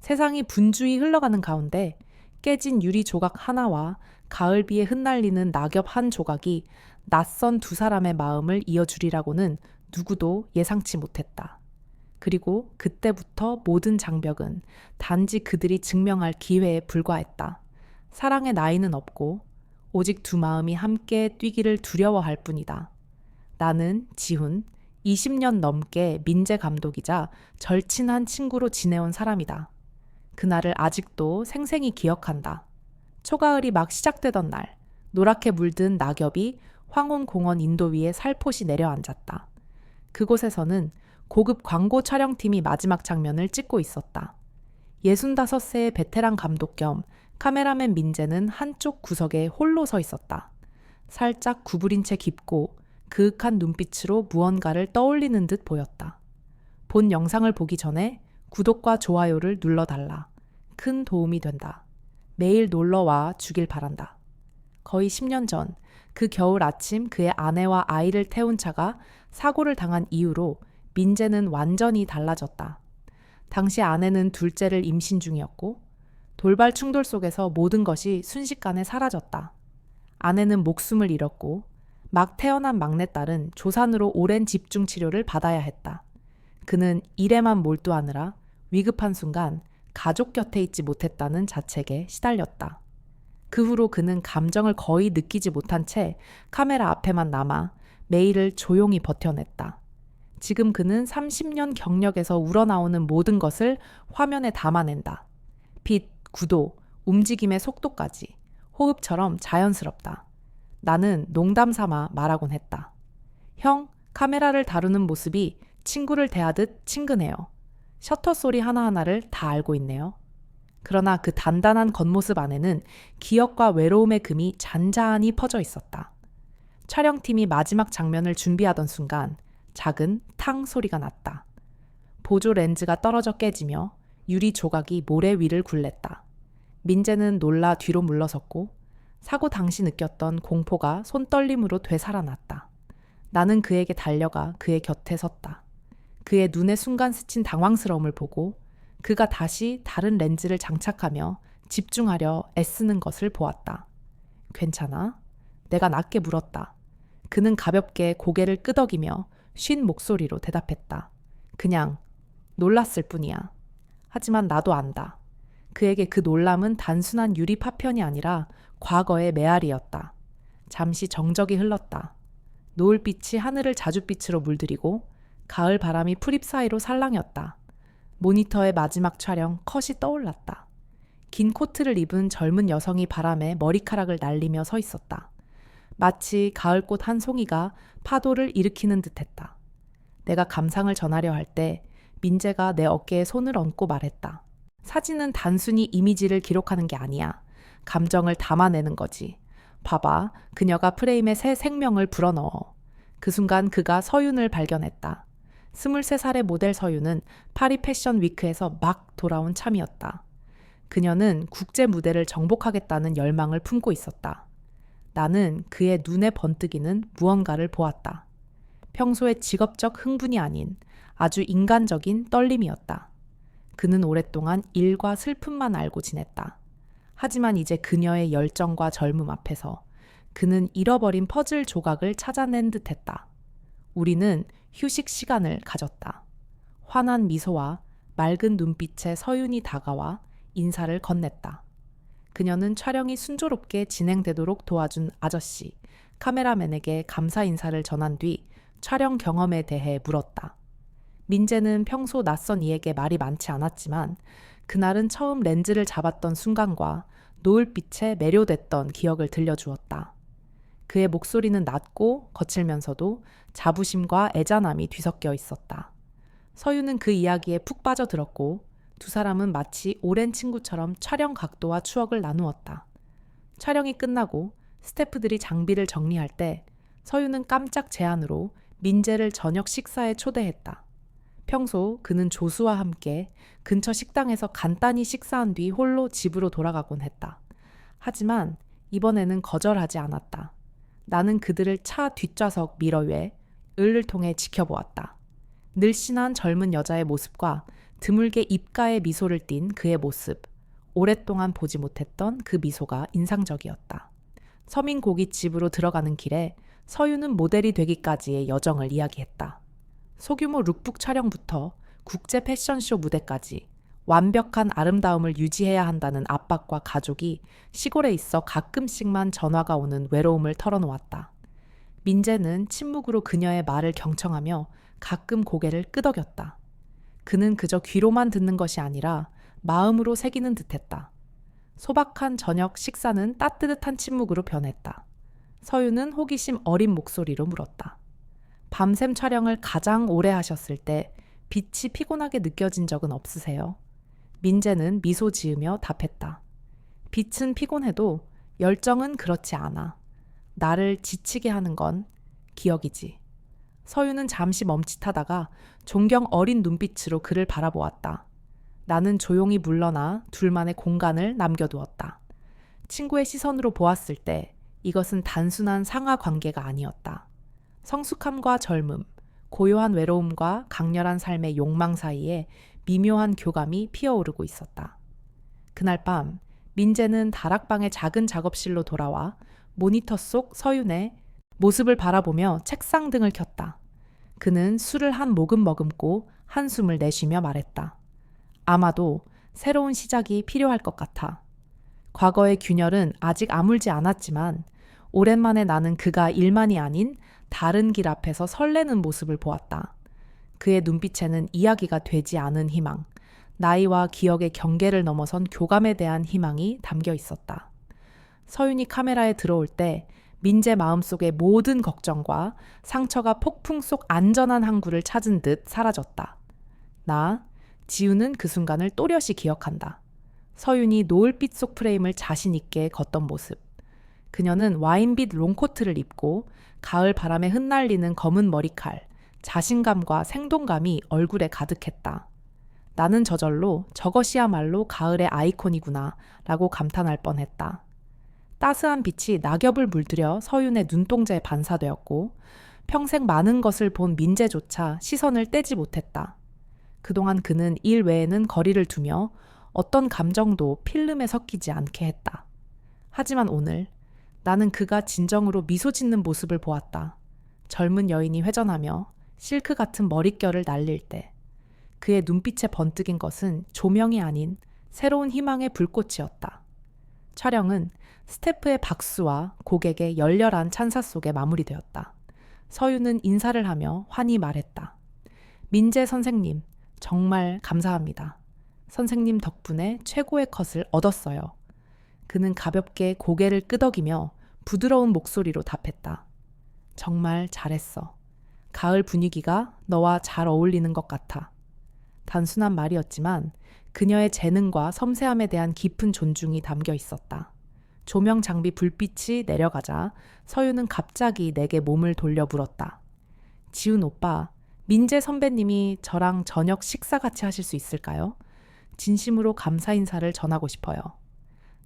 세상이 분주히 흘러가는 가운데 깨진 유리 조각 하나와 가을비에 흩날리는 낙엽 한 조각이 낯선 두 사람의 마음을 이어주리라고는 누구도 예상치 못했다. 그리고 그때부터 모든 장벽은 단지 그들이 증명할 기회에 불과했다. 사랑의 나이는 없고 오직 두 마음이 함께 뛰기를 두려워할 뿐이다. 나는 지훈, 20년 넘게 민재 감독이자 절친한 친구로 지내온 사람이다. 그날을 아직도 생생히 기억한다. 초가을이 막 시작되던 날, 노랗게 물든 낙엽이 황혼공원 인도 위에 살포시 내려앉았다. 그곳에서는 고급 광고 촬영팀이 마지막 장면을 찍고 있었다. 65세의 베테랑 감독 겸 카메라맨 민재는 한쪽 구석에 홀로 서 있었다. 살짝 구부린 채 깊고 그윽한 눈빛으로 무언가를 떠올리는 듯 보였다. 본 영상을 보기 전에 구독과 좋아요를 눌러달라. 큰 도움이 된다. 매일 놀러와 주길 바란다. 거의 10년 전, 그 겨울 아침 그의 아내와 아이를 태운 차가 사고를 당한 이후로 민재는 완전히 달라졌다. 당시 아내는 둘째를 임신 중이었고 돌발 충돌 속에서 모든 것이 순식간에 사라졌다. 아내는 목숨을 잃었고 막 태어난 막내딸은 조산으로 오랜 집중 치료를 받아야 했다. 그는 일에만 몰두하느라 위급한 순간 가족 곁에 있지 못했다는 자책에 시달렸다. 그 후로 그는 감정을 거의 느끼지 못한 채 카메라 앞에만 남아 매일을 조용히 버텨냈다. 지금 그는 30년 경력에서 우러나오는 모든 것을 화면에 담아낸다. 빛, 구도, 움직임의 속도까지 호흡처럼 자연스럽다. 나는 농담 삼아 말하곤 했다. 형, 카메라를 다루는 모습이 친구를 대하듯 친근해요. 셔터 소리 하나하나를 다 알고 있네요. 그러나 그 단단한 겉모습 안에는 기억과 외로움의 금이 잔잔히 퍼져 있었다. 촬영팀이 마지막 장면을 준비하던 순간 작은 탕 소리가 났다. 보조 렌즈가 떨어져 깨지며 유리 조각이 모래 위를 굴렀다. 민재는 놀라 뒤로 물러섰고 사고 당시 느꼈던 공포가 손떨림으로 되살아났다. 나는 그에게 달려가 그의 곁에 섰다. 그의 눈에 순간 스친 당황스러움을 보고 그가 다시 다른 렌즈를 장착하며 집중하려 애쓰는 것을 보았다. 괜찮아? 내가 낮게 물었다. 그는 가볍게 고개를 끄덕이며 쉰 목소리로 대답했다. 그냥 놀랐을 뿐이야. 하지만 나도 안다. 그에게 그 놀람은 단순한 유리 파편이 아니라 과거의 메아리였다. 잠시 정적이 흘렀다. 노을빛이 하늘을 자줏빛으로 물들이고 가을 바람이 풀잎 사이로 살랑였다. 모니터의 마지막 촬영 컷이 떠올랐다. 긴 코트를 입은 젊은 여성이 바람에 머리카락을 날리며 서 있었다. 마치 가을꽃 한 송이가 파도를 일으키는 듯했다. 내가 감상을 전하려 할 때 민재가 내 어깨에 손을 얹고 말했다. 사진은 단순히 이미지를 기록하는 게 아니야. 감정을 담아내는 거지. 봐봐, 그녀가 프레임에 새 생명을 불어넣어. 그 순간 그가 서윤을 발견했다. 23살의 모델 서윤은 파리 패션 위크에서 막 돌아온 참이었다. 그녀는 국제 무대를 정복하겠다는 열망을 품고 있었다. 나는 그의 눈에 번뜩이는 무언가를 보았다. 평소의 직업적 흥분이 아닌 아주 인간적인 떨림이었다. 그는 오랫동안 일과 슬픔만 알고 지냈다. 하지만 이제 그녀의 열정과 젊음 앞에서 그는 잃어버린 퍼즐 조각을 찾아낸 듯했다. 우리는 휴식 시간을 가졌다. 환한 미소와 맑은 눈빛에 서윤이 다가와 인사를 건넸다. 그녀는 촬영이 순조롭게 진행되도록 도와준 아저씨, 카메라맨에게 감사 인사를 전한 뒤 촬영 경험에 대해 물었다. 민재는 평소 낯선 이에게 말이 많지 않았지만 그날은 처음 렌즈를 잡았던 순간과 노을빛에 매료됐던 기억을 들려주었다. 그의 목소리는 낮고 거칠면서도 자부심과 애잔함이 뒤섞여 있었다. 서유는 그 이야기에 푹 빠져들었고 두 사람은 마치 오랜 친구처럼 촬영 각도와 추억을 나누었다. 촬영이 끝나고 스태프들이 장비를 정리할 때 서유는 깜짝 제안으로 민재를 저녁 식사에 초대했다. 평소 그는 조수와 함께 근처 식당에서 간단히 식사한 뒤 홀로 집으로 돌아가곤 했다. 하지만 이번에는 거절하지 않았다. 나는 그들을 차 뒷좌석 미러 위에 을을 통해 지켜보았다. 늘씬한 젊은 여자의 모습과 드물게 입가에 미소를 띤 그의 모습. 오랫동안 보지 못했던 그 미소가 인상적이었다. 서민 고깃집으로 들어가는 길에 서유는 모델이 되기까지의 여정을 이야기했다. 소규모 룩북 촬영부터 국제 패션쇼 무대까지 완벽한 아름다움을 유지해야 한다는 압박과 가족이 시골에 있어 가끔씩만 전화가 오는 외로움을 털어놓았다. 민재는 침묵으로 그녀의 말을 경청하며 가끔 고개를 끄덕였다. 그는 그저 귀로만 듣는 것이 아니라 마음으로 새기는 듯했다. 소박한 저녁 식사는 따뜻한 침묵으로 변했다. 서유는 호기심 어린 목소리로 물었다. 밤샘 촬영을 가장 오래 하셨을 때 빛이 피곤하게 느껴진 적은 없으세요? 민재는 미소 지으며 답했다. 빛은 피곤해도 열정은 그렇지 않아. 나를 지치게 하는 건 기억이지. 서유는 잠시 멈칫하다가 존경 어린 눈빛으로 그를 바라보았다. 나는 조용히 물러나 둘만의 공간을 남겨두었다. 친구의 시선으로 보았을 때 이것은 단순한 상하 관계가 아니었다. 성숙함과 젊음, 고요한 외로움과 강렬한 삶의 욕망 사이에 미묘한 교감이 피어오르고 있었다. 그날 밤 민재는 다락방의 작은 작업실로 돌아와 모니터 속 서윤의 모습을 바라보며 책상 등을 켰다. 그는 술을 한 모금 머금고 한숨을 내쉬며 말했다. 아마도 새로운 시작이 필요할 것 같아. 과거의 균열은 아직 아물지 않았지만 오랜만에 나는 그가 일만이 아닌 다른 길 앞에서 설레는 모습을 보았다. 그의 눈빛에는 이야기가 되지 않은 희망, 나이와 기억의 경계를 넘어선 교감에 대한 희망이 담겨 있었다. 서윤이 카메라에 들어올 때 민재 마음속의 모든 걱정과 상처가 폭풍 속 안전한 항구를 찾은 듯 사라졌다. 지우는 그 순간을 또렷이 기억한다. 서윤이 노을빛 속 프레임을 자신 있게 걷던 모습. 그녀는 와인빛 롱코트를 입고 가을 바람에 흩날리는 검은 머리칼, 자신감과 생동감이 얼굴에 가득했다. 나는 저절로 저것이야말로 가을의 아이콘이구나 라고 감탄할 뻔했다. 따스한 빛이 낙엽을 물들여 서윤의 눈동자에 반사되었고 평생 많은 것을 본 민재조차 시선을 떼지 못했다. 그동안 그는 일 외에는 거리를 두며 어떤 감정도 필름에 섞이지 않게 했다. 하지만 오늘 나는 그가 진정으로 미소 짓는 모습을 보았다. 젊은 여인이 회전하며 실크 같은 머릿결을 날릴 때 그의 눈빛에 번뜩인 것은 조명이 아닌 새로운 희망의 불꽃이었다. 촬영은 스태프의 박수와 고객의 열렬한 찬사 속에 마무리되었다. 서유는 인사를 하며 환히 말했다. 민재 선생님, 정말 감사합니다. 선생님 덕분에 최고의 컷을 얻었어요. 그는 가볍게 고개를 끄덕이며 부드러운 목소리로 답했다. 정말 잘했어. 가을 분위기가 너와 잘 어울리는 것 같아. 단순한 말이었지만 그녀의 재능과 섬세함에 대한 깊은 존중이 담겨 있었다. 조명 장비 불빛이 내려가자 서유는 갑자기 내게 몸을 돌려 물었다. 지훈 오빠, 민재 선배님이 저랑 저녁 식사 같이 하실 수 있을까요? 진심으로 감사 인사를 전하고 싶어요.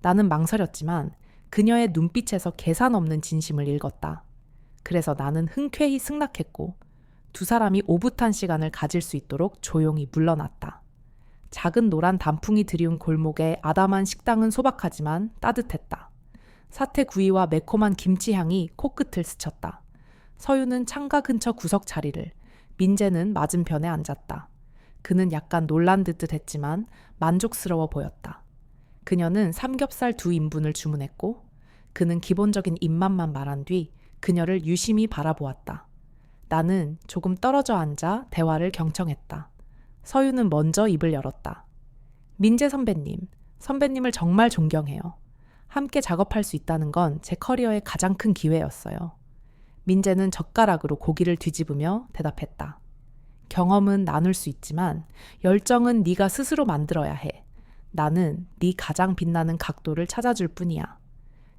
나는 망설였지만 그녀의 눈빛에서 계산 없는 진심을 읽었다. 그래서 나는 흔쾌히 승낙했고 두 사람이 오붓한 시간을 가질 수 있도록 조용히 물러났다. 작은 노란 단풍이 드리운 골목의 아담한 식당은 소박하지만 따뜻했다. 사태구이와 매콤한 김치향이 코끝을 스쳤다. 서유는 창가 근처 구석 자리를, 민재는 맞은편에 앉았다. 그는 약간 놀란 듯 했지만 만족스러워 보였다. 그녀는 삼겹살 2인분을 주문했고 그는 기본적인 입맛만 말한 뒤 그녀를 유심히 바라보았다. 나는 조금 떨어져 앉아 대화를 경청했다. 서유는 먼저 입을 열었다. 민재 선배님, 선배님을 정말 존경해요. 함께 작업할 수 있다는 건 제 커리어의 가장 큰 기회였어요. 민재는 젓가락으로 고기를 뒤집으며 대답했다. 경험은 나눌 수 있지만 열정은 네가 스스로 만들어야 해. 나는 네 가장 빛나는 각도를 찾아줄 뿐이야.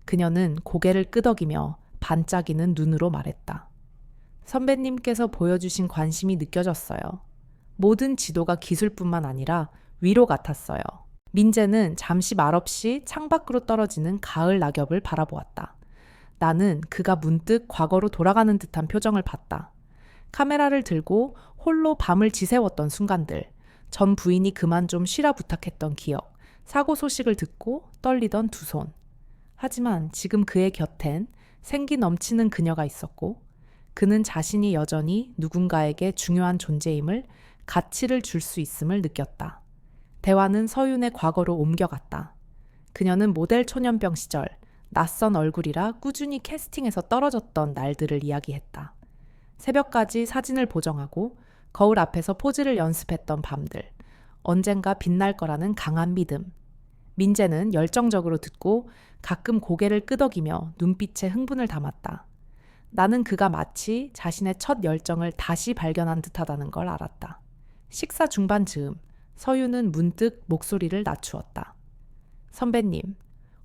그녀는 고개를 끄덕이며 반짝이는 눈으로 말했다. 선배님께서 보여주신 관심이 느껴졌어요. 모든 지도가 기술뿐만 아니라 위로 같았어요. 민재는 잠시 말없이 창밖으로 떨어지는 가을 낙엽을 바라보았다. 나는 그가 문득 과거로 돌아가는 듯한 표정을 봤다. 카메라를 들고 홀로 밤을 지새웠던 순간들, 전 부인이 그만 좀 쉬라 부탁했던 기억, 사고 소식을 듣고 떨리던 두 손. 하지만 지금 그의 곁엔 생기 넘치는 그녀가 있었고 그는 자신이 여전히 누군가에게 중요한 존재임을 가치를 줄 수 있음을 느꼈다. 대화는 서윤의 과거로 옮겨갔다. 그녀는 모델 초년병 시절 낯선 얼굴이라 꾸준히 캐스팅에서 떨어졌던 날들을 이야기했다. 새벽까지 사진을 보정하고 거울 앞에서 포즈를 연습했던 밤들, 언젠가 빛날 거라는 강한 믿음. 민재는 열정적으로 듣고 가끔 고개를 끄덕이며 눈빛에 흥분을 담았다. 나는 그가 마치 자신의 첫 열정을 다시 발견한 듯하다는 걸 알았다. 식사 중반 즈음, 서유는 문득 목소리를 낮추었다. 선배님,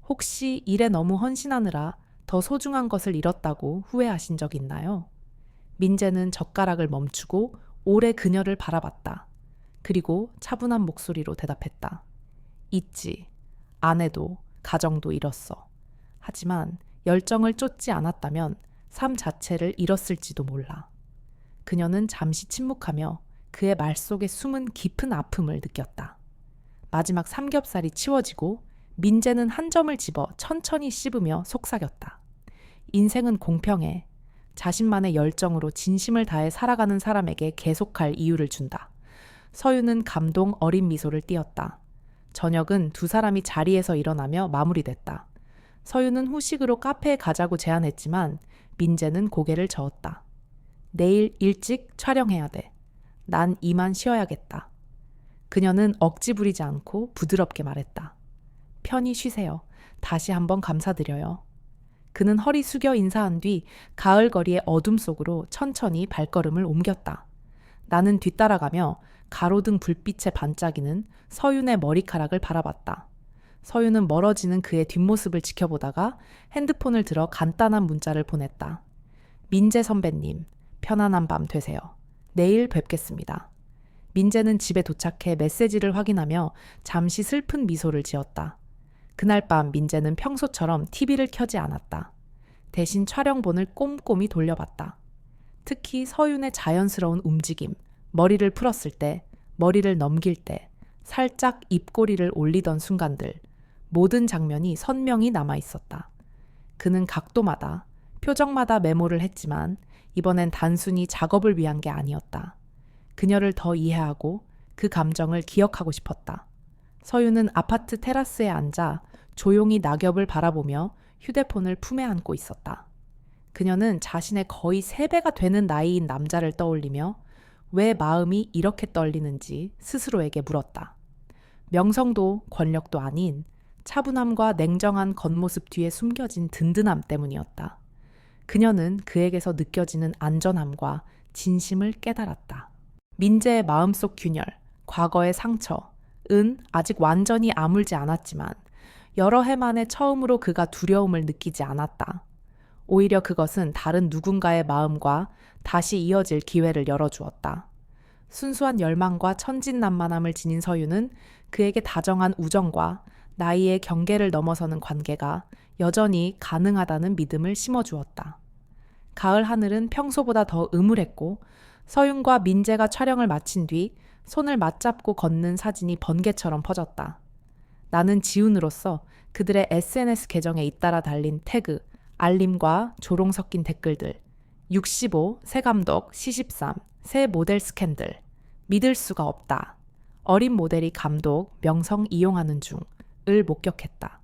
혹시 일에 너무 헌신하느라 더 소중한 것을 잃었다고 후회하신 적 있나요? 민재는 젓가락을 멈추고 오래 그녀를 바라봤다. 그리고 차분한 목소리로 대답했다. 있지. 아내도 가정도 잃었어. 하지만 열정을 쫓지 않았다면 삶 자체를 잃었을지도 몰라. 그녀는 잠시 침묵하며 그의 말 속에 숨은 깊은 아픔을 느꼈다. 마지막 삼겹살이 치워지고 민재는 한 점을 집어 천천히 씹으며 속삭였다. 인생은 공평해. 자신만의 열정으로 진심을 다해 살아가는 사람에게 계속할 이유를 준다. 서유는 감동 어린 미소를 띄었다. 저녁은 두 사람이 자리에서 일어나며 마무리됐다. 서유는 후식으로 카페에 가자고 제안했지만 민재는 고개를 저었다. 내일 일찍 촬영해야 돼. 난 이만 쉬어야겠다. 그녀는 억지 부리지 않고 부드럽게 말했다. 편히 쉬세요. 다시 한번 감사드려요. 그는 허리 숙여 인사한 뒤 가을 거리의 어둠 속으로 천천히 발걸음을 옮겼다. 나는 뒤따라가며 가로등 불빛에 반짝이는 서윤의 머리카락을 바라봤다. 서윤은 멀어지는 그의 뒷모습을 지켜보다가 핸드폰을 들어 간단한 문자를 보냈다. 민재 선배님, 편안한 밤 되세요. 내일 뵙겠습니다. 민재는 집에 도착해 메시지를 확인하며 잠시 슬픈 미소를 지었다. 그날 밤 민재는 평소처럼 TV를 켜지 않았다. 대신 촬영본을 꼼꼼히 돌려봤다. 특히 서윤의 자연스러운 움직임, 머리를 풀었을 때, 머리를 넘길 때, 살짝 입꼬리를 올리던 순간들, 모든 장면이 선명히 남아있었다. 그는 각도마다, 표정마다 메모를 했지만 이번엔 단순히 작업을 위한 게 아니었다. 그녀를 더 이해하고 그 감정을 기억하고 싶었다. 서윤은 아파트 테라스에 앉아 조용히 낙엽을 바라보며 휴대폰을 품에 안고 있었다. 그녀는 자신의 거의 3배가 되는 나이인 남자를 떠올리며 왜 마음이 이렇게 떨리는지 스스로에게 물었다. 명성도 권력도 아닌 차분함과 냉정한 겉모습 뒤에 숨겨진 든든함 때문이었다. 그녀는 그에게서 느껴지는 안전함과 진심을 깨달았다. 민재의 마음속 균열, 과거의 상처은 아직 완전히 아물지 않았지만 여러 해 만에 처음으로 그가 두려움을 느끼지 않았다. 오히려 그것은 다른 누군가의 마음과 다시 이어질 기회를 열어주었다. 순수한 열망과 천진난만함을 지닌 서유는 그에게 다정한 우정과 나이의 경계를 넘어서는 관계가 여전히 가능하다는 믿음을 심어주었다. 가을 하늘은 평소보다 더 음울했고 서윤과 민재가 촬영을 마친 뒤 손을 맞잡고 걷는 사진이 번개처럼 퍼졌다. 나는 지훈으로서 그들의 SNS 계정에 잇따라 달린 태그, 알림과 조롱 섞인 댓글들, 65, 새 감독, C13, 새 모델 스캔들, 믿을 수가 없다. 어린 모델이 감독, 명성 이용하는 중을 목격했다.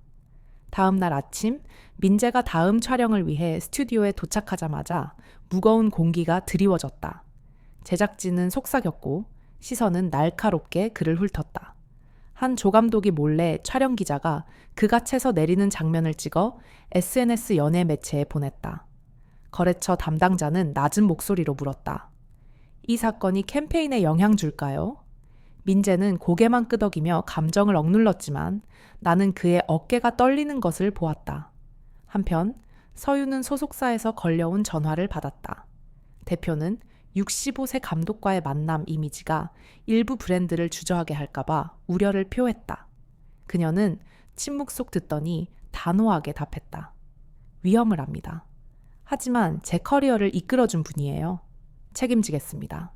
다음 날 아침, 민재가 다음 촬영을 위해 스튜디오에 도착하자마자 무거운 공기가 드리워졌다. 제작진은 속삭였고 시선은 날카롭게 그를 훑었다. 한 조감독이 몰래 촬영 기자가 그가 채서 내리는 장면을 찍어 SNS 연예 매체에 보냈다. 거래처 담당자는 낮은 목소리로 물었다. 이 사건이 캠페인에 영향 줄까요? 민재는 고개만 끄덕이며 감정을 억눌렀지만 나는 그의 어깨가 떨리는 것을 보았다. 한편 서유는 소속사에서 걸려온 전화를 받았다. 대표는 65세 감독과의 만남 이미지가 일부 브랜드를 주저하게 할까봐 우려를 표했다. 그녀는 침묵 속 듣더니 단호하게 답했다. 위험을 합니다. 하지만 제 커리어를 이끌어준 분이에요. 책임지겠습니다.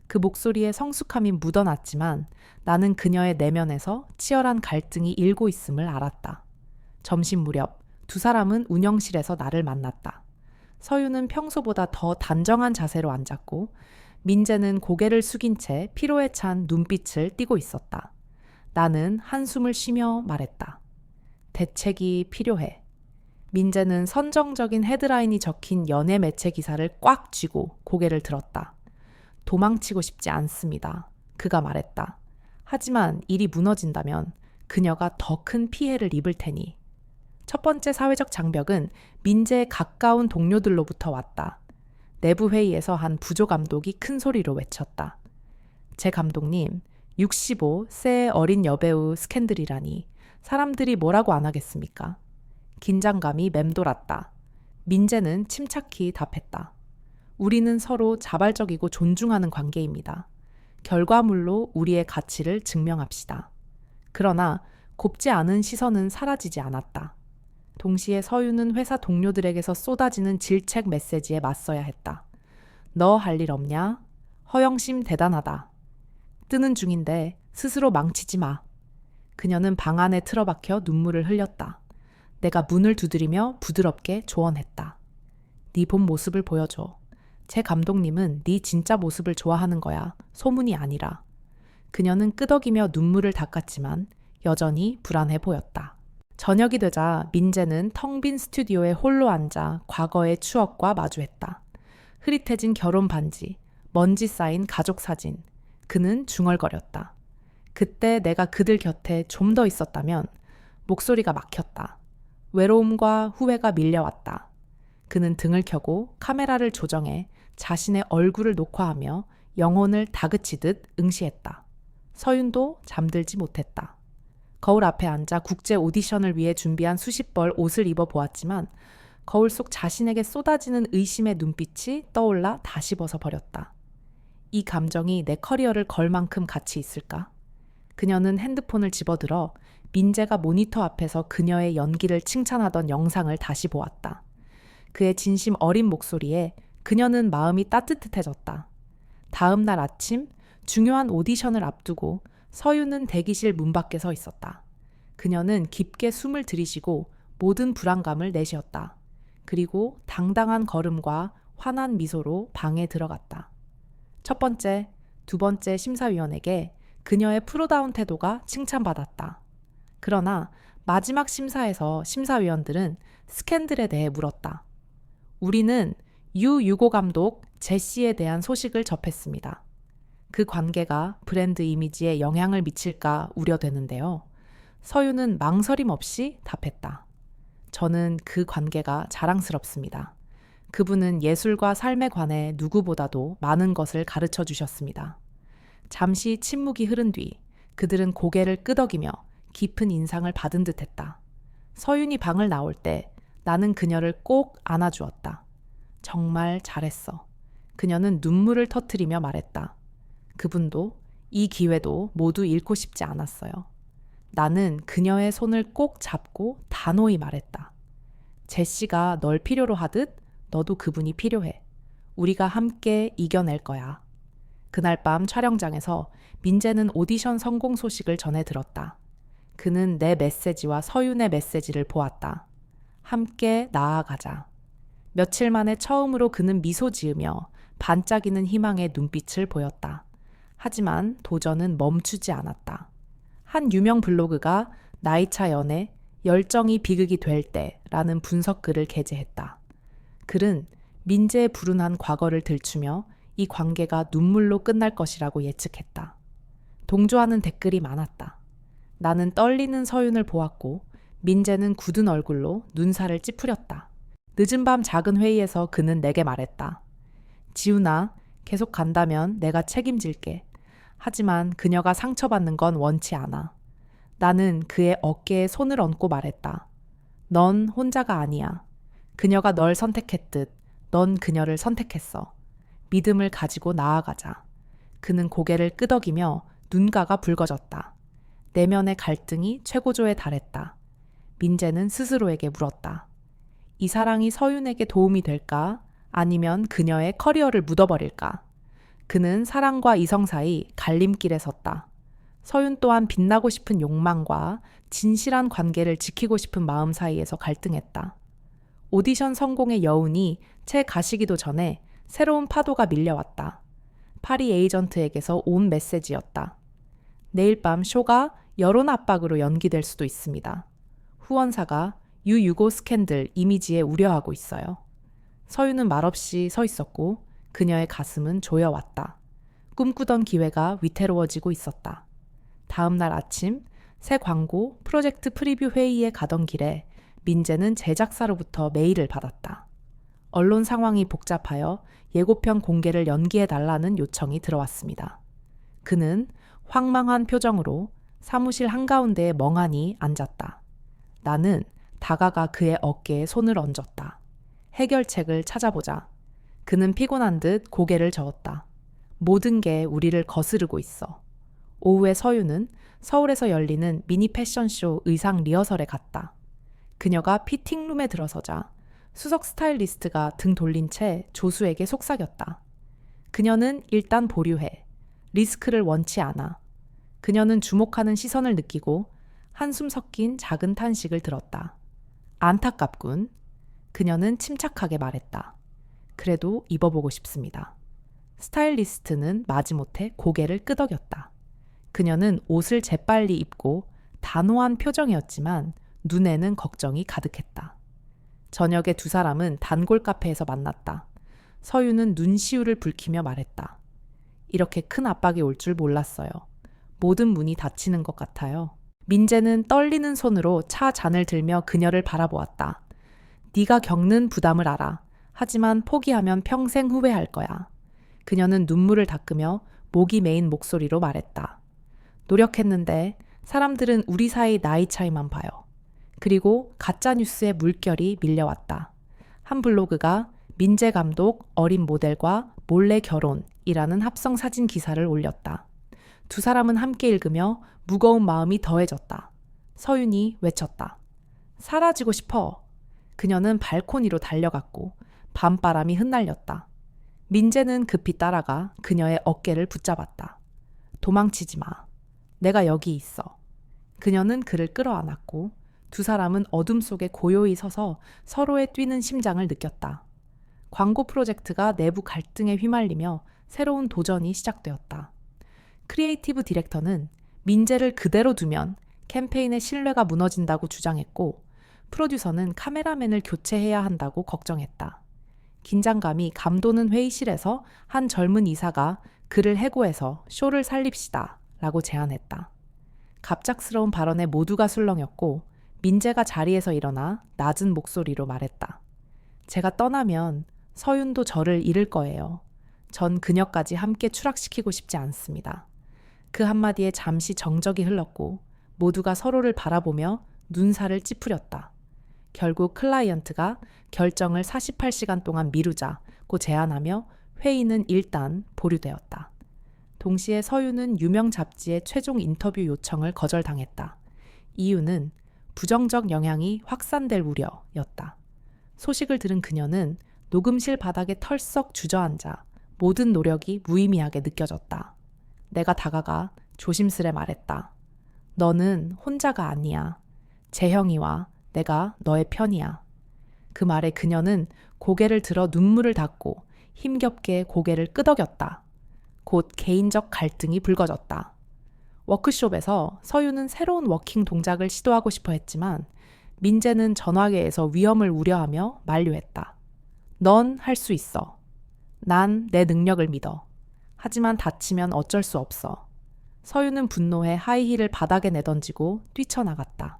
그 목소리에 성숙함이 묻어났지만 나는 그녀의 내면에서 치열한 갈등이 일고 있음을 알았다. 점심 무렵 두 사람은 운영실에서 나를 만났다. 서유는 평소보다 더 단정한 자세로 앉았고 민재는 고개를 숙인 채 피로에 찬 눈빛을 띠고 있었다. 나는 한숨을 쉬며 말했다. 대책이 필요해. 민재는 선정적인 헤드라인이 적힌 연예 매체 기사를 꽉 쥐고 고개를 들었다. 도망치고 싶지 않습니다. 그가 말했다. 하지만 일이 무너진다면 그녀가 더 큰 피해를 입을 테니. 첫 번째 사회적 장벽은 민재의 가까운 동료들로부터 왔다. 내부 회의에서 한 부조 감독이 큰 소리로 외쳤다. 제 감독님, 65세 어린 여배우 스캔들이라니 사람들이 뭐라고 안 하겠습니까? 긴장감이 맴돌았다. 민재는 침착히 답했다. 우리는 서로 자발적이고 존중하는 관계입니다. 결과물로 우리의 가치를 증명합시다. 그러나 곱지 않은 시선은 사라지지 않았다. 동시에 서유는 회사 동료들에게서 쏟아지는 질책 메시지에 맞서야 했다. 너 할 일 없냐? 허영심 대단하다. 뜨는 중인데 스스로 망치지 마. 그녀는 방 안에 틀어박혀 눈물을 흘렸다. 내가 문을 두드리며 부드럽게 조언했다. 네 본 모습을 보여줘. 제 감독님은 네 진짜 모습을 좋아하는 거야. 소문이 아니라. 그녀는 끄덕이며 눈물을 닦았지만 여전히 불안해 보였다. 저녁이 되자 민재는 텅 빈 스튜디오에 홀로 앉아 과거의 추억과 마주했다. 흐릿해진 결혼 반지, 먼지 쌓인 가족 사진. 그는 중얼거렸다. 그때 내가 그들 곁에 좀 더 있었다면. 목소리가 막혔다. 외로움과 후회가 밀려왔다. 그는 등을 켜고 카메라를 조정해 자신의 얼굴을 녹화하며 영혼을 다그치듯 응시했다. 서윤도 잠들지 못했다. 거울 앞에 앉아 국제 오디션을 위해 준비한 수십 벌 옷을 입어 보았지만 거울 속 자신에게 쏟아지는 의심의 눈빛이 떠올라 다시 벗어버렸다. 이 감정이 내 커리어를 걸 만큼 가치 있을까? 그녀는 핸드폰을 집어들어 민재가 모니터 앞에서 그녀의 연기를 칭찬하던 영상을 다시 보았다. 그의 진심 어린 목소리에 그녀는 마음이 따뜻해졌다. 다음 날 아침 중요한 오디션을 앞두고 서유는 대기실 문 밖에 서 있었다. 그녀는 깊게 숨을 들이쉬고 모든 불안감을 내쉬었다. 그리고 당당한 걸음과 환한 미소로 방에 들어갔다. 첫 번째, 두 번째 심사위원에게 그녀의 프로다운 태도가 칭찬받았다. 그러나 마지막 심사에서 심사위원들은 스캔들에 대해 물었다. 우리는 유유고 감독 제시에 대한 소식을 접했습니다. 그 관계가 브랜드 이미지에 영향을 미칠까 우려되는데요. 서유는 망설임 없이 답했다. 저는 그 관계가 자랑스럽습니다. 그분은 예술과 삶에 관해 누구보다도 많은 것을 가르쳐 주셨습니다. 잠시 침묵이 흐른 뒤 그들은 고개를 끄덕이며 깊은 인상을 받은 듯했다. 서윤이 방을 나올 때 나는 그녀를 꼭 안아주었다. 정말 잘했어. 그녀는 눈물을 터뜨리며 말했다. 그분도 이 기회도 모두 잃고 싶지 않았어요. 나는 그녀의 손을 꼭 잡고 단호히 말했다. 제시가 널 필요로 하듯 너도 그분이 필요해. 우리가 함께 이겨낼 거야. 그날 밤 촬영장에서 민재는 오디션 성공 소식을 전해 들었다. 그는 내 메시지와 서윤의 메시지를 보았다. 함께 나아가자. 며칠 만에 처음으로 그는 미소 지으며 반짝이는 희망의 눈빛을 보였다. 하지만 도전은 멈추지 않았다. 한 유명 블로그가 나이차 연애, 열정이 비극이 될 때라는 분석글을 게재했다. 글은 민재의 불운한 과거를 들추며 이 관계가 눈물로 끝날 것이라고 예측했다. 동조하는 댓글이 많았다. 나는 떨리는 서윤을 보았고 민재는 굳은 얼굴로 눈살을 찌푸렸다. 늦은 밤 작은 회의에서 그는 내게 말했다. 지훈아, 계속 간다면 내가 책임질게. 하지만 그녀가 상처받는 건 원치 않아. 나는 그의 어깨에 손을 얹고 말했다. 넌 혼자가 아니야. 그녀가 널 선택했듯 넌 그녀를 선택했어. 믿음을 가지고 나아가자. 그는 고개를 끄덕이며 눈가가 붉어졌다. 내면의 갈등이 최고조에 달했다. 민재는 스스로에게 물었다. 이 사랑이 서윤에게 도움이 될까? 아니면 그녀의 커리어를 묻어버릴까? 그는 사랑과 이성 사이 갈림길에 섰다. 서윤 또한 빛나고 싶은 욕망과 진실한 관계를 지키고 싶은 마음 사이에서 갈등했다. 오디션 성공의 여운이 채 가시기도 전에 새로운 파도가 밀려왔다. 파리 에이전트에게서 온 메시지였다. 내일 밤 쇼가 여론 압박으로 연기될 수도 있습니다. 후원사가 유유고 스캔들 이미지에 우려하고 있어요. 서윤은 말없이 서 있었고 그녀의 가슴은 조여왔다. 꿈꾸던 기회가 위태로워지고 있었다. 다음 날 아침 새 광고 프로젝트 프리뷰 회의에 가던 길에 민재는 제작사로부터 메일을 받았다. 언론 상황이 복잡하여 예고편 공개를 연기해달라는 요청이 들어왔습니다. 그는 황망한 표정으로 사무실 한가운데에 멍하니 앉았다. 나는 다가가 그의 어깨에 손을 얹었다. 해결책을 찾아보자. 그는 피곤한 듯 고개를 저었다. 모든 게 우리를 거스르고 있어. 오후에 서유는 서울에서 열리는 미니 패션쇼 의상 리허설에 갔다. 그녀가 피팅룸에 들어서자 수석 스타일리스트가 등 돌린 채 조수에게 속삭였다. 그녀는 일단 보류해. 리스크를 원치 않아. 그녀는 주목하는 시선을 느끼고 한숨 섞인 작은 탄식을 들었다. 안타깝군. 그녀는 침착하게 말했다. 그래도 입어보고 싶습니다. 스타일리스트는 마지못해 고개를 끄덕였다. 그녀는 옷을 재빨리 입고 단호한 표정이었지만 눈에는 걱정이 가득했다. 저녁에 두 사람은 단골 카페에서 만났다. 서유는 눈시울을 붉히며 말했다. 이렇게 큰 압박이 올 줄 몰랐어요. 모든 문이 닫히는 것 같아요. 민재는 떨리는 손으로 차 잔을 들며 그녀를 바라보았다. 네가 겪는 부담을 알아. 하지만 포기하면 평생 후회할 거야. 그녀는 눈물을 닦으며 목이 메인 목소리로 말했다. 노력했는데 사람들은 우리 사이 나이 차이만 봐요. 그리고 가짜뉴스의 물결이 밀려왔다. 한 블로그가 민재 감독 어린 모델과 몰래 결혼이라는 합성 사진 기사를 올렸다. 두 사람은 함께 읽으며 무거운 마음이 더해졌다. 서윤이 외쳤다. 사라지고 싶어. 그녀는 발코니로 달려갔고 밤바람이 흩날렸다. 민재는 급히 따라가 그녀의 어깨를 붙잡았다. 도망치지 마. 내가 여기 있어. 그녀는 그를 끌어안았고 두 사람은 어둠 속에 고요히 서서 서로의 뛰는 심장을 느꼈다. 광고 프로젝트가 내부 갈등에 휘말리며 새로운 도전이 시작되었다. 크리에이티브 디렉터는 민재를 그대로 두면 캠페인의 신뢰가 무너진다고 주장했고 프로듀서는 카메라맨을 교체해야 한다고 걱정했다. 긴장감이 감도는 회의실에서 한 젊은 이사가 그를 해고해서 쇼를 살립시다 라고 제안했다. 갑작스러운 발언에 모두가 술렁였고 민재가 자리에서 일어나 낮은 목소리로 말했다. 제가 떠나면 서윤도 저를 잃을 거예요. 전 그녀까지 함께 추락시키고 싶지 않습니다. 그 한마디에 잠시 정적이 흘렀고 모두가 서로를 바라보며 눈살을 찌푸렸다. 결국 클라이언트가 결정을 48시간 동안 미루자고 제안하며 회의는 일단 보류되었다. 동시에 서유는 유명 잡지의 최종 인터뷰 요청을 거절당했다. 이유는 부정적 영향이 확산될 우려였다. 소식을 들은 그녀는 녹음실 바닥에 털썩 주저앉아 모든 노력이 무의미하게 느껴졌다. 내가 다가가 조심스레 말했다. 너는 혼자가 아니야. 재형이와 내가 너의 편이야. 그 말에 그녀는 고개를 들어 눈물을 닦고 힘겹게 고개를 끄덕였다. 곧 개인적 갈등이 불거졌다. 워크숍에서 서유는 새로운 워킹 동작을 시도하고 싶어 했지만 민재는 전화기에서 위험을 우려하며 만류했다. 넌 할 수 있어. 난 내 능력을 믿어. 하지만 다치면 어쩔 수 없어. 서유는 분노해 하이힐을 바닥에 내던지고 뛰쳐나갔다.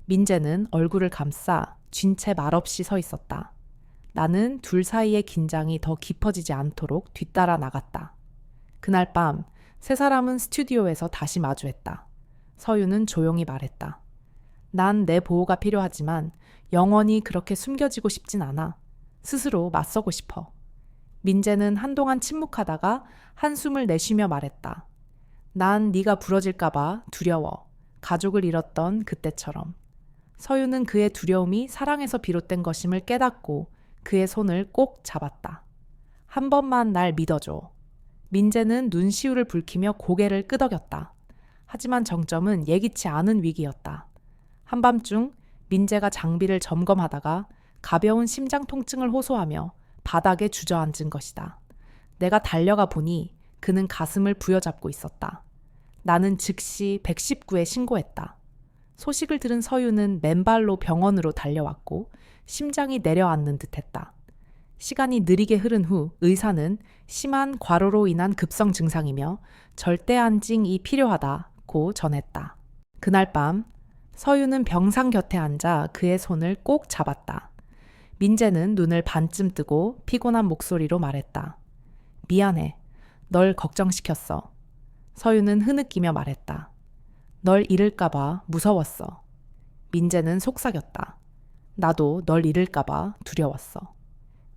민재는 얼굴을 감싸 쥔 채 말없이 서 있었다. 나는 둘 사이의 긴장이 더 깊어지지 않도록 뒤따라 나갔다. 그날 밤 세 사람은 스튜디오에서 다시 마주했다. 서유는 조용히 말했다. 난 내 보호가 필요하지만 영원히 그렇게 숨겨지고 싶진 않아. 스스로 맞서고 싶어. 민재는 한동안 침묵하다가 한숨을 내쉬며 말했다. 난 네가 부러질까 봐 두려워. 가족을 잃었던 그때처럼. 서유는 그의 두려움이 사랑에서 비롯된 것임을 깨닫고 그의 손을 꼭 잡았다. 한 번만 날 믿어줘. 민재는 눈시울을 붉히며 고개를 끄덕였다. 하지만 정점은 예기치 않은 위기였다. 한밤중 민재가 장비를 점검하다가 가벼운 심장 통증을 호소하며 바닥에 주저앉은 것이다. 내가 달려가 보니 그는 가슴을 부여잡고 있었다. 나는 즉시 119에 신고했다. 소식을 들은 서유는 맨발로 병원으로 달려왔고 심장이 내려앉는 듯했다. 시간이 느리게 흐른 후 의사는 심한 과로로 인한 급성 증상이며 절대 안징이 필요하다고 전했다. 그날 밤 서유는 병상 곁에 앉아 그의 손을 꼭 잡았다. 민재는 눈을 반쯤 뜨고 피곤한 목소리로 말했다. 미안해. 널 걱정시켰어. 서유는 흐느끼며 말했다. 널 잃을까봐 무서웠어. 민재는 속삭였다. 나도 널 잃을까봐 두려웠어.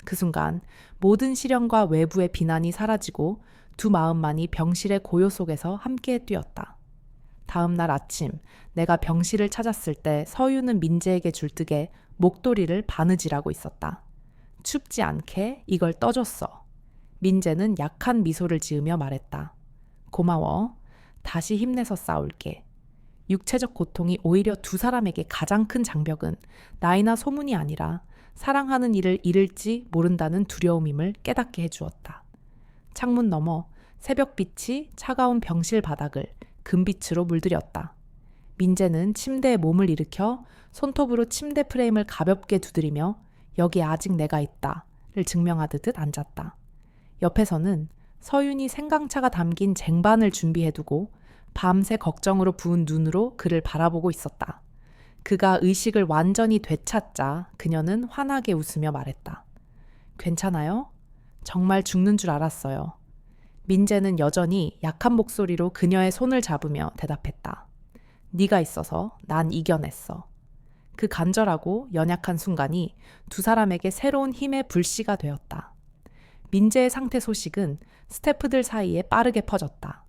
그 순간 모든 시련과 외부의 비난이 사라지고 두 마음만이 병실의 고요 속에서 함께 뛰었다. 다음 날 아침 내가 병실을 찾았을 때 서유는 민재에게 줄뜨게 목도리를 바느질하고 있었다. 춥지 않게 이걸 떠줬어. 민재는 약한 미소를 지으며 말했다. 고마워. 다시 힘내서 싸울게. 육체적 고통이 오히려 두 사람에게 가장 큰 장벽은 나이나 소문이 아니라 사랑하는 이를 잃을지 모른다는 두려움임을 깨닫게 해주었다. 창문 너머 새벽빛이 차가운 병실 바닥을 금빛으로 물들였다. 민재는 침대에 몸을 일으켜 손톱으로 침대 프레임을 가볍게 두드리며 여기 아직 내가 있다를 증명하듯 앉았다. 옆에서는 서윤이 생강차가 담긴 쟁반을 준비해두고 밤새 걱정으로 부은 눈으로 그를 바라보고 있었다. 그가 의식을 완전히 되찾자 그녀는 환하게 웃으며 말했다. 괜찮아요? 정말 죽는 줄 알았어요. 민재는 여전히 약한 목소리로 그녀의 손을 잡으며 대답했다. 네가 있어서 난 이겨냈어. 그 간절하고 연약한 순간이 두 사람에게 새로운 힘의 불씨가 되었다. 민재의 상태 소식은 스태프들 사이에 빠르게 퍼졌다.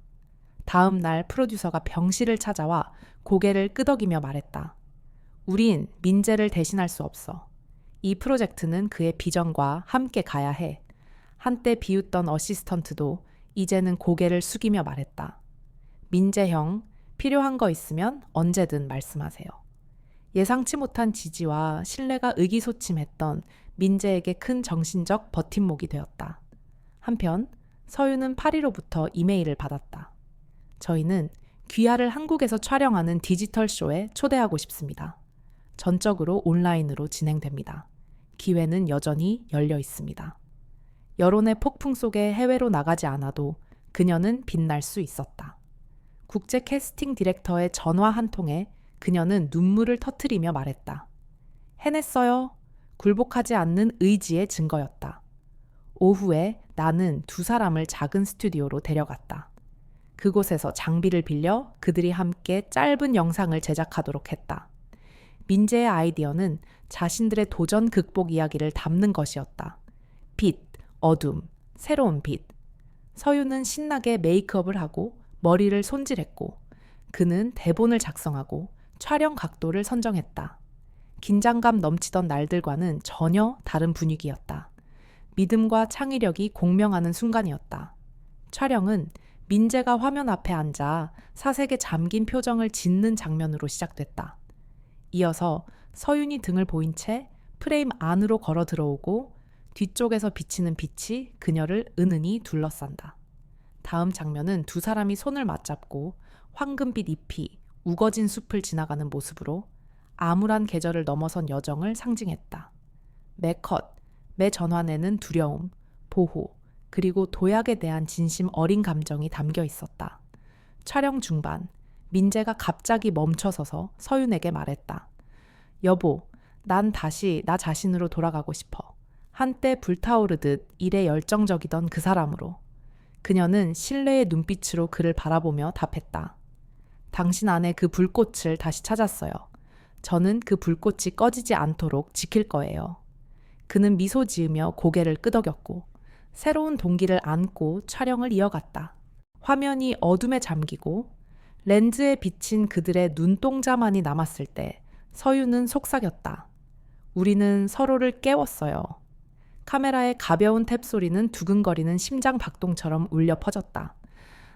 다음 날 프로듀서가 병실을 찾아와 고개를 끄덕이며 말했다. 우린 민재를 대신할 수 없어. 이 프로젝트는 그의 비전과 함께 가야 해. 한때 비웃던 어시스턴트도 이제는 고개를 숙이며 말했다. 민재 형, 필요한 거 있으면 언제든 말씀하세요. 예상치 못한 지지와 신뢰가 의기소침했던 민재에게 큰 정신적 버팀목이 되었다. 한편 서유는 파리로부터 이메일을 받았다. 저희는 귀하를 한국에서 촬영하는 디지털 쇼에 초대하고 싶습니다. 전적으로 온라인으로 진행됩니다. 기회는 여전히 열려 있습니다. 여론의 폭풍 속에 해외로 나가지 않아도 그녀는 빛날 수 있었다. 국제 캐스팅 디렉터의 전화 한 통에 그녀는 눈물을 터뜨리며 말했다. 해냈어요. 굴복하지 않는 의지의 증거였다. 오후에 나는 두 사람을 작은 스튜디오로 데려갔다. 그곳에서 장비를 빌려 그들이 함께 짧은 영상을 제작하도록 했다. 민재의 아이디어는 자신들의 도전 극복 이야기를 담는 것이었다. 빛, 어둠, 새로운 빛. 서유는 신나게 메이크업을 하고 머리를 손질했고 그는 대본을 작성하고 촬영 각도를 선정했다. 긴장감 넘치던 날들과는 전혀 다른 분위기였다. 믿음과 창의력이 공명하는 순간이었다. 촬영은 민재가 화면 앞에 앉아 사색에 잠긴 표정을 짓는 장면으로 시작됐다. 이어서 서윤이 등을 보인 채 프레임 안으로 걸어 들어오고 뒤쪽에서 비치는 빛이 그녀를 은은히 둘러싼다. 다음 장면은 두 사람이 손을 맞잡고 황금빛 잎이 우거진 숲을 지나가는 모습으로 암울한 계절을 넘어선 여정을 상징했다. 매 컷, 매 전환에는 두려움, 보호, 그리고 도약에 대한 진심 어린 감정이 담겨 있었다. 촬영 중반, 민재가 갑자기 멈춰서서 서윤에게 말했다. 여보, 난 다시 나 자신으로 돌아가고 싶어. 한때 불타오르듯 일에 열정적이던 그 사람으로. 그녀는 신뢰의 눈빛으로 그를 바라보며 답했다. 당신 안에 그 불꽃을 다시 찾았어요. 저는 그 불꽃이 꺼지지 않도록 지킬 거예요. 그는 미소 지으며 고개를 끄덕였고 새로운 동기를 안고 촬영을 이어갔다. 화면이 어둠에 잠기고 렌즈에 비친 그들의 눈동자만이 남았을 때 서유는 속삭였다. 우리는 서로를 깨웠어요. 카메라의 가벼운 탭 소리는 두근거리는 심장 박동처럼 울려 퍼졌다.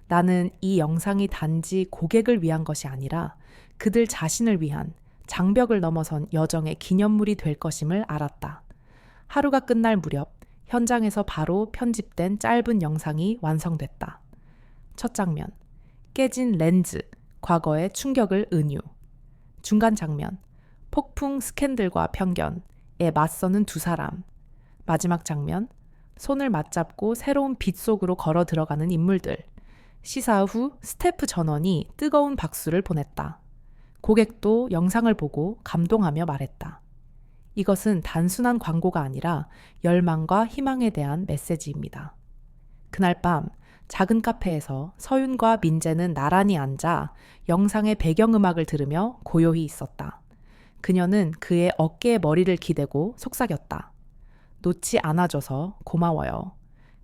나는 이 영상이 단지 고객을 위한 것이 아니라 그들 자신을 위한 장벽을 넘어선 여정의 기념물이 될 것임을 알았다. 하루가 끝날 무렵 현장에서 바로 편집된 짧은 영상이 완성됐다. 첫 장면, 깨진 렌즈, 과거의 충격을 은유. 중간 장면, 폭풍 스캔들과 편견에 맞서는 두 사람. 마지막 장면, 손을 맞잡고 새로운 빛 속으로 걸어 들어가는 인물들. 시사 후 스태프 전원이 뜨거운 박수를 보냈다. 고객도 영상을 보고 감동하며 말했다. 이것은 단순한 광고가 아니라 열망과 희망에 대한 메시지입니다. 그날 밤 작은 카페에서 서윤과 민재는 나란히 앉아 영상의 배경음악을 들으며 고요히 있었다. 그녀는 그의 어깨에 머리를 기대고 속삭였다. 놓지 않아줘서 고마워요.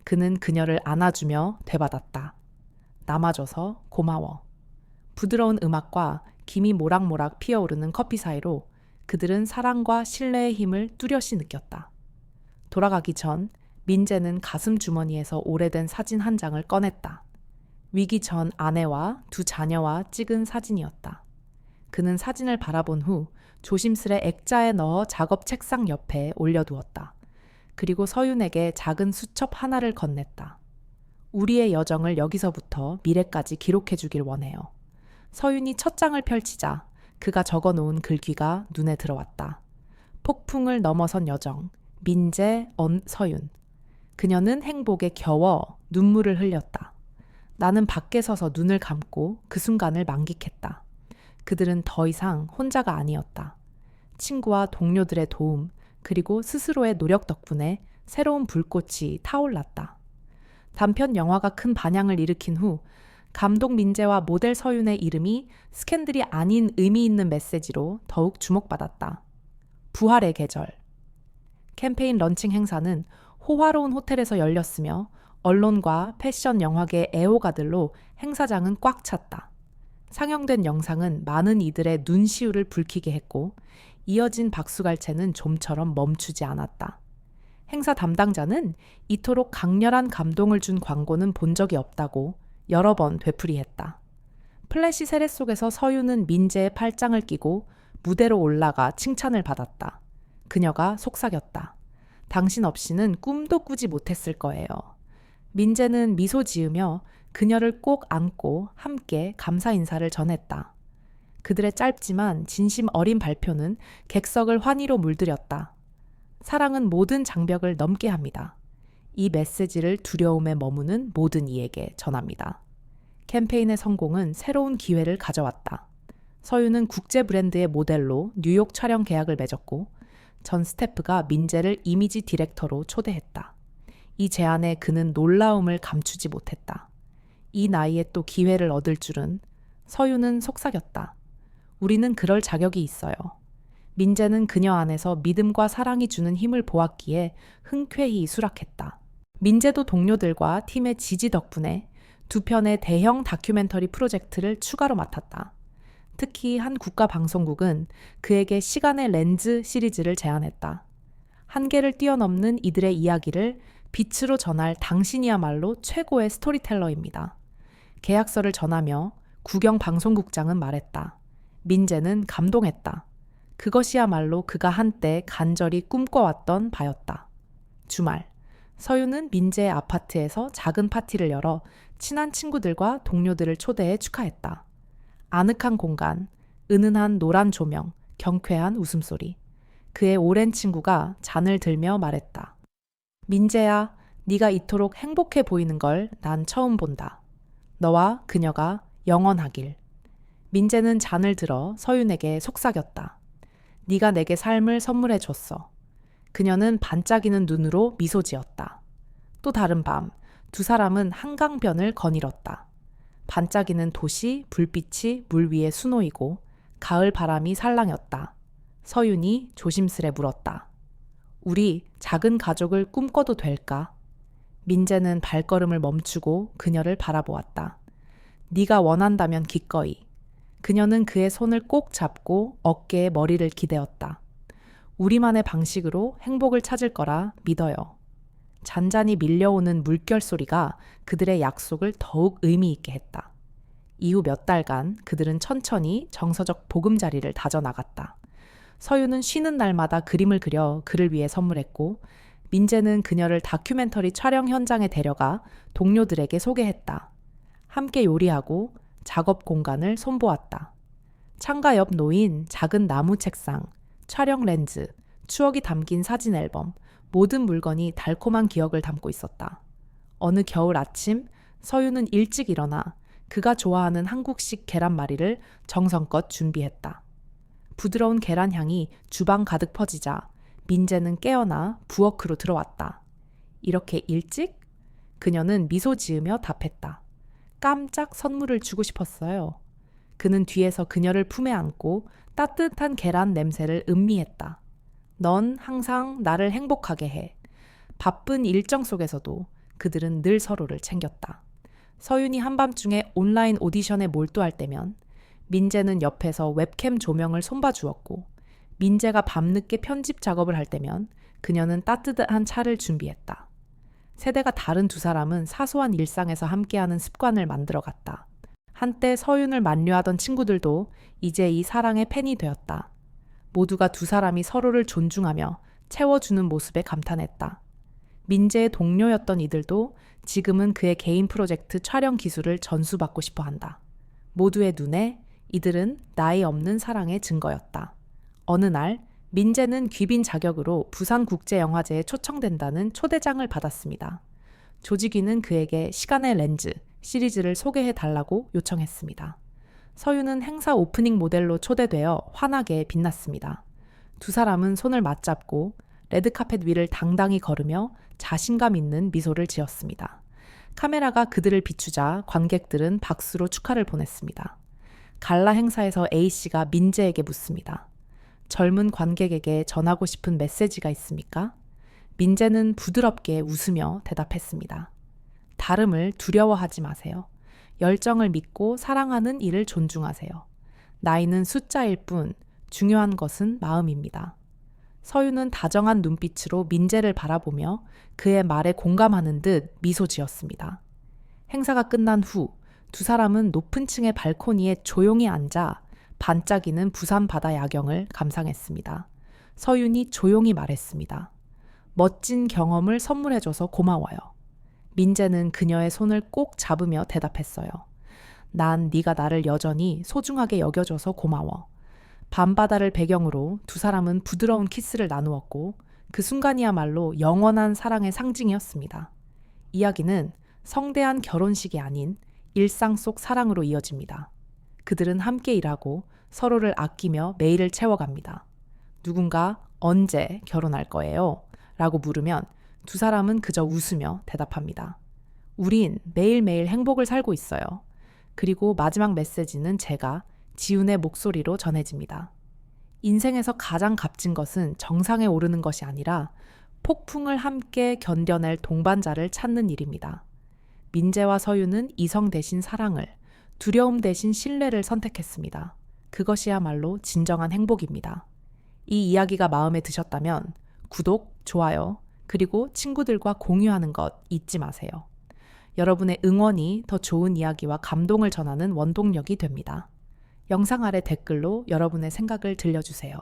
그는 그녀를 안아주며 되받았다. 남아줘서 고마워. 부드러운 음악과 김이 모락모락 피어오르는 커피 사이로 그들은 사랑과 신뢰의 힘을 뚜렷이 느꼈다. 돌아가기 전 민재는 가슴 주머니에서 오래된 사진 한 장을 꺼냈다. 위기 전 아내와 두 자녀와 찍은 사진이었다. 그는 사진을 바라본 후 조심스레 액자에 넣어 작업 책상 옆에 올려두었다. 그리고 서윤에게 작은 수첩 하나를 건넸다. 우리의 여정을 여기서부터 미래까지 기록해 주길 원해요. 서윤이 첫 장을 펼치자 그가 적어놓은 글귀가 눈에 들어왔다. 폭풍을 넘어선 여정, 민재, 서윤. 그녀는 행복에 겨워 눈물을 흘렸다. 나는 밖에 서서 눈을 감고 그 순간을 만끽했다. 그들은 더 이상 혼자가 아니었다. 친구와 동료들의 도움, 그리고 스스로의 노력 덕분에 새로운 불꽃이 타올랐다. 단편 영화가 큰 반향을 일으킨 후 감독 민재와 모델 서윤의 이름이 스캔들이 아닌 의미 있는 메시지로 더욱 주목받았다. 부활의 계절. 캠페인 런칭 행사는 호화로운 호텔에서 열렸으며 언론과 패션 영화계 애호가들로 행사장은 꽉 찼다. 상영된 영상은 많은 이들의 눈시울을 붉히게 했고 이어진 박수갈채는 좀처럼 멈추지 않았다. 행사 담당자는 이토록 강렬한 감동을 준 광고는 본 적이 없다고 여러 번 되풀이했다. 플래시 세례 속에서 서윤은 민재의 팔짱을 끼고 무대로 올라가 칭찬을 받았다. 그녀가 속삭였다. 당신 없이는 꿈도 꾸지 못했을 거예요. 민재는 미소 지으며 그녀를 꼭 안고 함께 감사 인사를 전했다. 그들의 짧지만 진심 어린 발표는 객석을 환희로 물들였다. 사랑은 모든 장벽을 넘게 합니다. 이 메시지를 두려움에 머무는 모든 이에게 전합니다. 캠페인의 성공은 새로운 기회를 가져왔다. 서윤은 국제 브랜드의 모델로 뉴욕 촬영 계약을 맺었고 전 스태프가 민재를 이미지 디렉터로 초대했다. 이 제안에 그는 놀라움을 감추지 못했다. 이 나이에 또 기회를 얻을 줄은. 서윤은 속삭였다. 우리는 그럴 자격이 있어요. 민재는 그녀 안에서 믿음과 사랑이 주는 힘을 보았기에 흔쾌히 수락했다. 민재도 동료들과 팀의 지지 덕분에 두 편의 대형 다큐멘터리 프로젝트를 추가로 맡았다. 특히 한 국가 방송국은 그에게 시간의 렌즈 시리즈를 제안했다. 한계를 뛰어넘는 이들의 이야기를 빛으로 전할 당신이야말로 최고의 스토리텔러입니다. 계약서를 전하며 구경 방송국장은 말했다. 민재는 감동했다. 그것이야말로 그가 한때 간절히 꿈꿔왔던 바였다. 주말, 서윤은 민재의 아파트에서 작은 파티를 열어 친한 친구들과 동료들을 초대해 축하했다. 아늑한 공간, 은은한 노란 조명, 경쾌한 웃음소리. 그의 오랜 친구가 잔을 들며 말했다. 민재야, 네가 이토록 행복해 보이는 걸 난 처음 본다. 너와 그녀가 영원하길. 민재는 잔을 들어 서윤에게 속삭였다. 네가 내게 삶을 선물해 줬어. 그녀는 반짝이는 눈으로 미소 지었다. 또 다른 밤, 두 사람은 한강변을 거닐었다. 반짝이는 도시 불빛이 물 위에 수놓이고 가을 바람이 살랑였다. 서윤이 조심스레 물었다. 우리 작은 가족을 꿈꿔도 될까? 민재는 발걸음을 멈추고 그녀를 바라보았다. 네가 원한다면 기꺼이. 그녀는 그의 손을 꼭 잡고 어깨에 머리를 기대었다. 우리만의 방식으로 행복을 찾을 거라 믿어요. 잔잔히 밀려오는 물결 소리가 그들의 약속을 더욱 의미 있게 했다. 이후 몇 달간 그들은 천천히 정서적 보금자리를 다져나갔다. 서유는 쉬는 날마다 그림을 그려 그를 위해 선물했고, 민재는 그녀를 다큐멘터리 촬영 현장에 데려가 동료들에게 소개했다. 함께 요리하고 작업 공간을 손보았다. 창가 옆 놓인 작은 나무 책상, 촬영 렌즈, 추억이 담긴 사진 앨범, 모든 물건이 달콤한 기억을 담고 있었다. 어느 겨울 아침, 서유는 일찍 일어나 그가 좋아하는 한국식 계란말이를 정성껏 준비했다. 부드러운 계란 향이 주방 가득 퍼지자 민재는 깨어나 부엌으로 들어왔다. 이렇게 일찍? 그녀는 미소 지으며 답했다. 깜짝 선물을 주고 싶었어요. 그는 뒤에서 그녀를 품에 안고 따뜻한 계란 냄새를 음미했다. 넌 항상 나를 행복하게 해. 바쁜 일정 속에서도 그들은 늘 서로를 챙겼다. 서윤이 한밤중에 온라인 오디션에 몰두할 때면 민재는 옆에서 웹캠 조명을 손봐 주었고, 민재가 밤늦게 편집 작업을 할 때면 그녀는 따뜻한 차를 준비했다. 세대가 다른 두 사람은 사소한 일상에서 함께하는 습관을 만들어갔다. 한때 서윤을 만류하던 친구들도 이제 이 사랑의 팬이 되었다. 모두가 두 사람이 서로를 존중하며 채워주는 모습에 감탄했다. 민재의 동료였던 이들도 지금은 그의 개인 프로젝트 촬영 기술을 전수받고 싶어 한다. 모두의 눈에 이들은 나이 없는 사랑의 증거였다. 어느 날 민재는 귀빈 자격으로 부산국제영화제에 초청된다는 초대장을 받았습니다. 조직위는 그에게 시간의 렌즈 시리즈를 소개해 달라고 요청했습니다. 서유는 행사 오프닝 모델로 초대되어 환하게 빛났습니다. 두 사람은 손을 맞잡고 레드카펫 위를 당당히 걸으며 자신감 있는 미소를 지었습니다. 카메라가 그들을 비추자 관객들은 박수로 축하를 보냈습니다. 갈라 행사에서 A씨가 민재에게 묻습니다. 젊은 관객에게 전하고 싶은 메시지가 있습니까? 민재는 부드럽게 웃으며 대답했습니다. 다름을 두려워하지 마세요. 열정을 믿고 사랑하는 이를 존중하세요. 나이는 숫자일 뿐 중요한 것은 마음입니다. 서유는 다정한 눈빛으로 민재를 바라보며 그의 말에 공감하는 듯 미소 지었습니다. 행사가 끝난 후 두 사람은 높은 층의 발코니에 조용히 앉아 반짝이는 부산 바다 야경을 감상했습니다. 서윤이 조용히 말했습니다. 멋진 경험을 선물해줘서 고마워요. 민재는 그녀의 손을 꼭 잡으며 대답했어요. 난 네가 나를 여전히 소중하게 여겨줘서 고마워. 밤바다를 배경으로 두 사람은 부드러운 키스를 나누었고 그 순간이야말로 영원한 사랑의 상징이었습니다. 이야기는 성대한 결혼식이 아닌 일상 속 사랑으로 이어집니다. 그들은 함께 일하고 서로를 아끼며 매일을 채워갑니다. 누군가 언제 결혼할 거예요? 라고 물으면 두 사람은 그저 웃으며 대답합니다. 우린 매일매일 행복을 살고 있어요. 그리고 마지막 메시지는 제가 지훈의 목소리로 전해집니다. 인생에서 가장 값진 것은 정상에 오르는 것이 아니라 폭풍을 함께 견뎌낼 동반자를 찾는 일입니다. 민재와 서유는 이성 대신 사랑을, 두려움 대신 신뢰를 선택했습니다. 그것이야말로 진정한 행복입니다. 이 이야기가 마음에 드셨다면 구독, 좋아요, 그리고 친구들과 공유하는 것 잊지 마세요. 여러분의 응원이 더 좋은 이야기와 감동을 전하는 원동력이 됩니다. 영상 아래 댓글로 여러분의 생각을 들려주세요.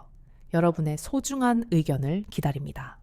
여러분의 소중한 의견을 기다립니다.